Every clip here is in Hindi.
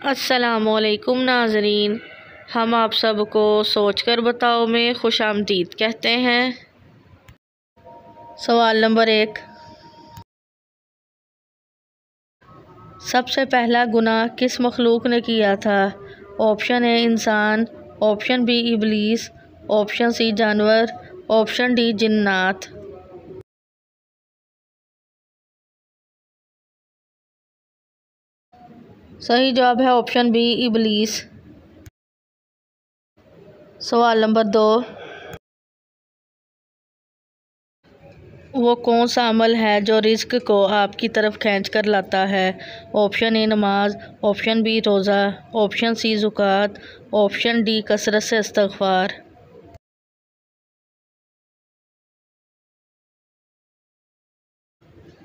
अस्सलामुअलैकुम नाज़रीन, हम आप सबको सोचकर बताओ में खुशामदीद कहते हैं। सवाल नंबर 1, सबसे पहला गुनाह किस मखलूक ने किया था? ऑप्शन ए इंसान, ऑप्शन बी इबलीस, ऑप्शन सी जानवर, ऑप्शन डी जिन्नात। सही जवाब है ऑप्शन बी इबलीस। सवाल नंबर 2, वो कौन सा अमल है जो रिज़्क को आपकी तरफ खींच कर लाता है? ऑप्शन ए नमाज, ऑप्शन बी रोज़ा, ऑप्शन सी ज़ुकात, ऑप्शन डी कसरत से इस्तग़फ़ार।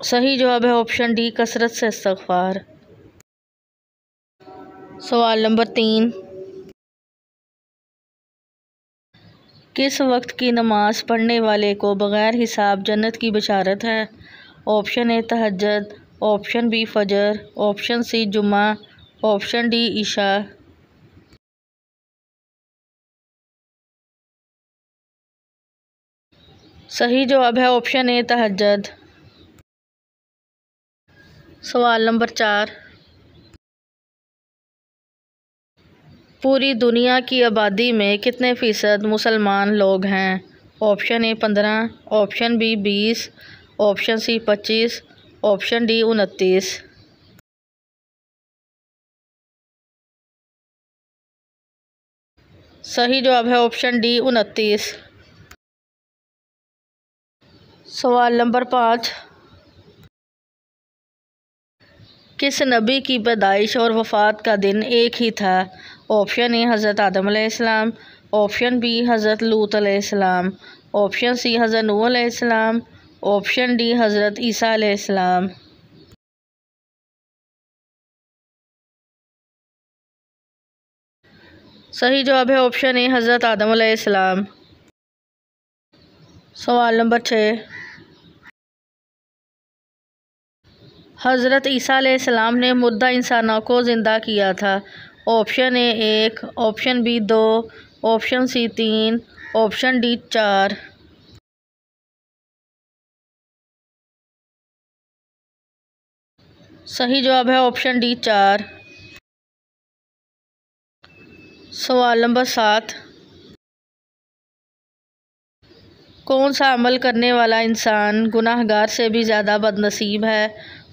सही जवाब है ऑप्शन डी कसरत से इस्तग़फ़ार। सवाल नंबर 3, किस वक्त की नमाज पढ़ने वाले को बग़ैर हिसाब जन्नत की बशारत है? ऑप्शन ए तहज्जुद, ऑप्शन बी फजर, ऑप्शन सी जुमा, ऑप्शन डी इशा। सही जवाब है ऑप्शन ए तहज्जुद। सवाल नंबर 4, पूरी दुनिया की आबादी में कितने फ़ीसद मुसलमान लोग हैं? Option A 15, option B 20, option C 25, option D 29। सही जवाब है ऑप्शन डी 29। सवाल नंबर 5, किस नबी की पैदाइश और वफ़ात का दिन एक ही था? ऑप्शन ए हज़रत आदम अलैहिस्सलाम, ऑप्शन बी हज़रत लूत अलैहिस्सलाम, ऑप्शन सी हज़रत नूह अलैहिस्सलाम, ऑप्शन डी हज़रत ईसा अलैहिस्सलाम। सही जवाब है ऑप्शन ए हज़रत आदम अलैहिस्सलाम। सवाल नंबर 6, हज़रत ईसा अलैहिस्सलाम ने मुर्दा इंसानों को ज़िंदा किया था। Option A 1, option B 2, option C 3, option D 4। सही जवाब है ऑप्शन डी 4। सवाल नंबर 7, कौन सा अमल करने वाला इंसान गुनाहगार से भी ज़्यादा बदनसीब है?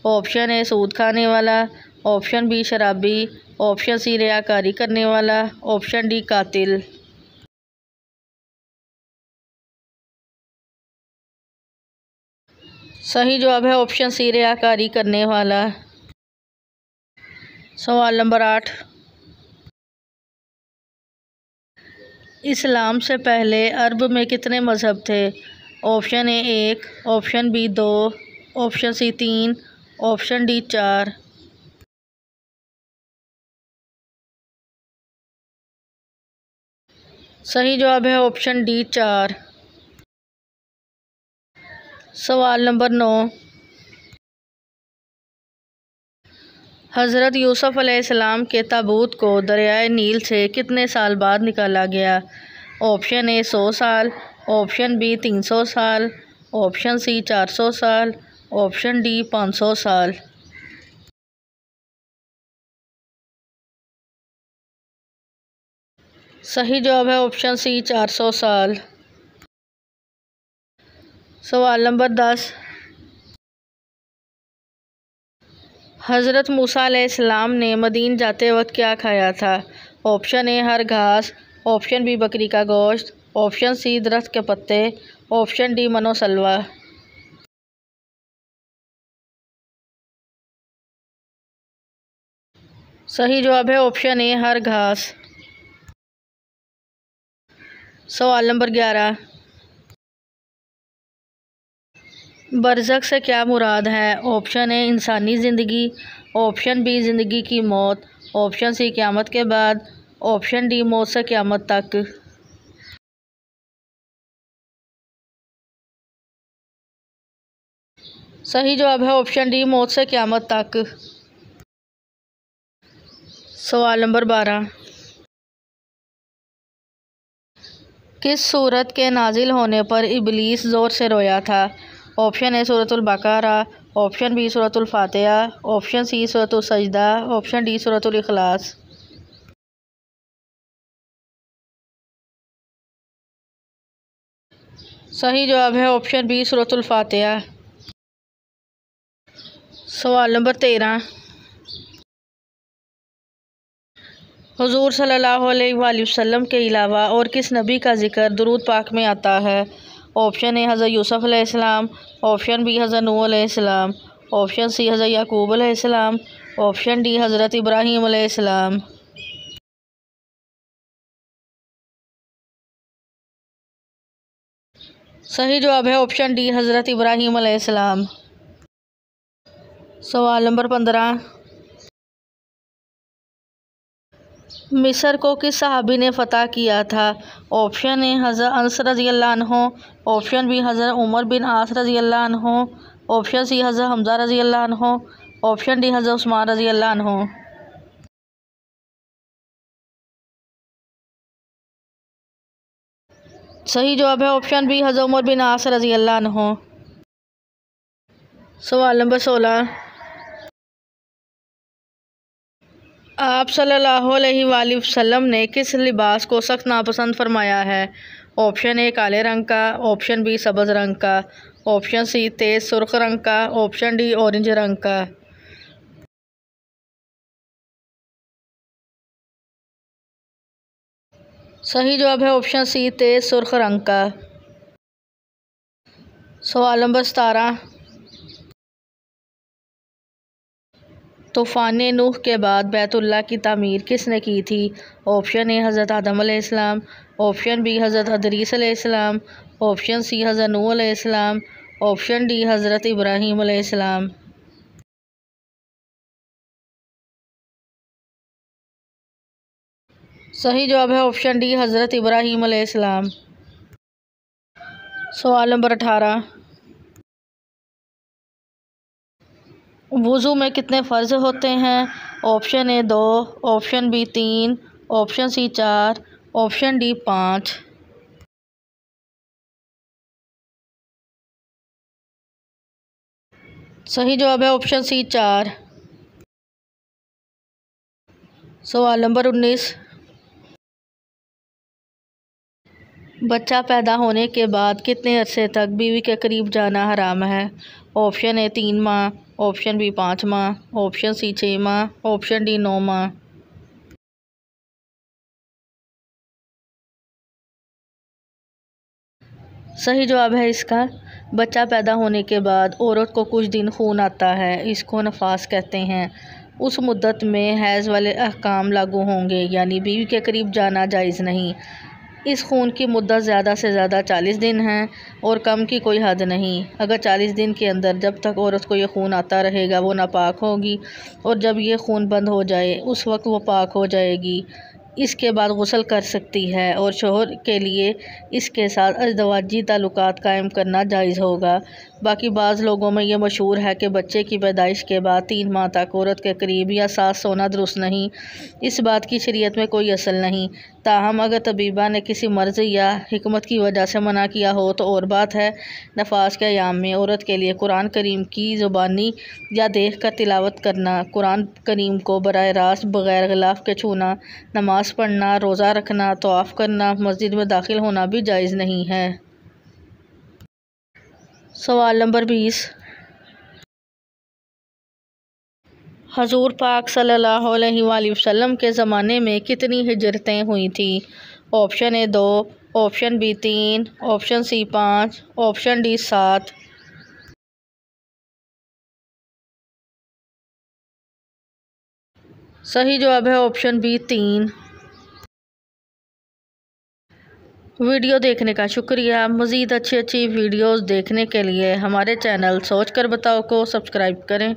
ऑप्शन ए सूद खाने वाला, ऑप्शन बी शराबी, ऑप्शन सी रियाकारी करने वाला, ऑप्शन डी कातिल। सही जवाब है ऑप्शन सी रियाकारी करने वाला। सवाल नंबर 8, इस्लाम से पहले अरब में कितने मज़हब थे? Option A 1, option B 2, option C 3, option D 4। सही जवाब है ऑप्शन डी 4। सवाल नंबर 9, हज़रत यूसुफ़ अलैहिस्सलाम के ताबूत को दरियाए नील से कितने साल बाद निकाला गया? ऑप्शन ए 100 साल, ऑप्शन बी 300 साल, ऑप्शन सी 400 साल, ऑप्शन डी 500 साल। सही जवाब है ऑप्शन सी 400 साल। सवाल नंबर 10, हज़रत मूसा अलैहिस्सलाम ने मदीन जाते वक्त क्या खाया था? ऑप्शन ए हर घास, ऑप्शन बी बकरी का गोश्त, ऑप्शन सी दरख्त के पत्ते, ऑप्शन डी मनोसलवा। सही जवाब है ऑप्शन ए हर घास। सवाल नंबर 11, बरज़ख से क्या मुराद है? ऑप्शन ए इंसानी ज़िंदगी, ऑप्शन बी ज़िंदगी की मौत, ऑप्शन सी क़यामत के बाद, ऑप्शन डी मौत से क़यामत तक। सही जवाब है ऑप्शन डी मौत से क़यामत तक। सवाल नंबर 12, किस सूरत के नाजिल होने पर इब्लीस ज़ोर से रोया था? ऑप्शन ए सूरतुल बकरा, ऑप्शन बी सूरतुल फातिहा, ऑप्शन सी सूरतुल सजदा, ऑप्शन डी सूरतुल इखलास। सही जवाब है ऑप्शन बी सूरतुल फातिहा। सवाल नंबर 13, हुजूर सल्लल्लाहु अलैहि वसल्लम के अलावा और किस नबी का जिक्र दुरूद पाक में आता है? ऑप्शन ए हज़रत यूसुफ अलैहिस्सलाम, ऑप्शन बी हज़रत नूह अलैहिस्सलाम, ऑप्शन सी हज़रत याकूब अलैहिस्सलाम, ऑप्शन डी हज़रत इब्राहीम अलैहिस्सलाम। सही जवाब है ऑप्शन डी हज़रत इब्राहीम अलैहिस्सलाम। सवाल नंबर 15, मिस्र को किस सहाबी ने फ़तह किया था? ऑप्शन ए हज़रत अनस रज़ियल्लाहु अन्हु, ऑप्शन बी हज़रत उमर बिन आस रज़ियल्लाहु अन्हु, ऑप्शन सी हज़रत हमज़ा रज़ियल्लाहु अन्हु, ऑप्शन डी हज़रत उस्मान रज़ियल्लाहु अन्हु। सही जवाब है ऑप्शन बी हज़रत उमर बिन आस रज़ियल्लाहु अन्हु। सवाल नंबर 16, आप सल्लल्लाहु अलैहि वसल्लम ने किस लिबास को सख्त नापसंद फरमाया है? ऑप्शन ए काले रंग का, ऑप्शन बी सब्ज़ रंग का, ऑप्शन सी तेज़ सुर्ख रंग का, ऑप्शन डी ऑरेंज रंग का। सही जवाब है ऑप्शन सी तेज़ सुर्ख रंग का। सवाल नंबर 17, तूफ़ान नूह के बाद बैतुल्लाह की तामीर किसने की थी? ऑप्शन ए हज़रत आदम अलैहिस्सलाम, ऑप्शन बी हज़रत अदरीस अलैहिस्सलाम, ऑप्शन सी हज़रत नूह अलैहिस्सलाम, ऑप्शन डी हज़रत इब्राहीम अलैहिस्सलाम। सही जवाब है ऑप्शन डी हज़रत इब्राहीम अलैहिस्सलाम। सवाल नंबर 18, वुज़ू में कितने फ़र्ज़ होते हैं? Option A 2, option B 3, option C 4, option D 5। सही जवाब है ऑप्शन सी 4। सवाल नंबर 19, बच्चा पैदा होने के बाद कितने अरसे तक बीवी के करीब जाना हराम है? ऑप्शन ए 3 माह, ऑप्शन बी 5 माह, ऑप्शन सी 6 माह, ऑप्शन डी 9 माह। सही जवाब है इसका, बच्चा पैदा होने के बाद औरत को कुछ दिन खून आता है, इसको नफास कहते हैं। उस मुद्दत में हैज़ वाले अहकाम लागू होंगे, यानी बीवी के करीब जाना जायज़ नहीं। इस खून की मुद्दत ज़्यादा से ज़्यादा 40 दिन है और कम की कोई हद नहीं। अगर 40 दिन के अंदर जब तक औरत को ये खून आता रहेगा वो नापाक होगी, और जब ये खून बंद हो जाए उस वक्त वो पाक हो जाएगी। इसके बाद गुस्ल कर सकती है और शोहर के लिए इसके साथ अज़दवाजी ताल्लुकात कायम करना जायज़ होगा। बाकी बाज़ लोगों में ये मशहूर है कि बच्चे की पैदाइश के बाद 3 माह तक औरत के करीब या साथ सोना दुरुस्त नहीं। इस बात की शरीयत में कोई असल नहीं। ताहम अगर तबीबा ने किसी मर्ज़ या हिकमत की वजह से मना किया हो तो और बात है। नफास के अयाम में औरत के लिए कुरान करीम की ज़ुबानी या देख कर तिलावत करना, कुरान करीम को बराह रास्त बग़ैर ग़िलाफ़ के छूना, नमाज़ पढ़ना, रोज़ा रखना, तवाफ़ करना, मस्जिद में दाखिल होना भी जायज़ नहीं है। सवाल नंबर 20, हजूर पाक सल्लल्लाहु अलैहि वसल्लम के ज़माने में कितनी हिजरतें हुई थी? Option A 2, option B 3, option C 5, option D 7। सही जवाब है ऑप्शन बी 3। वीडियो देखने का शुक्रिया। मज़ीद अच्छी वीडियोज़ देखने के लिए हमारे चैनल सोच कर बताओ को सब्सक्राइब करें।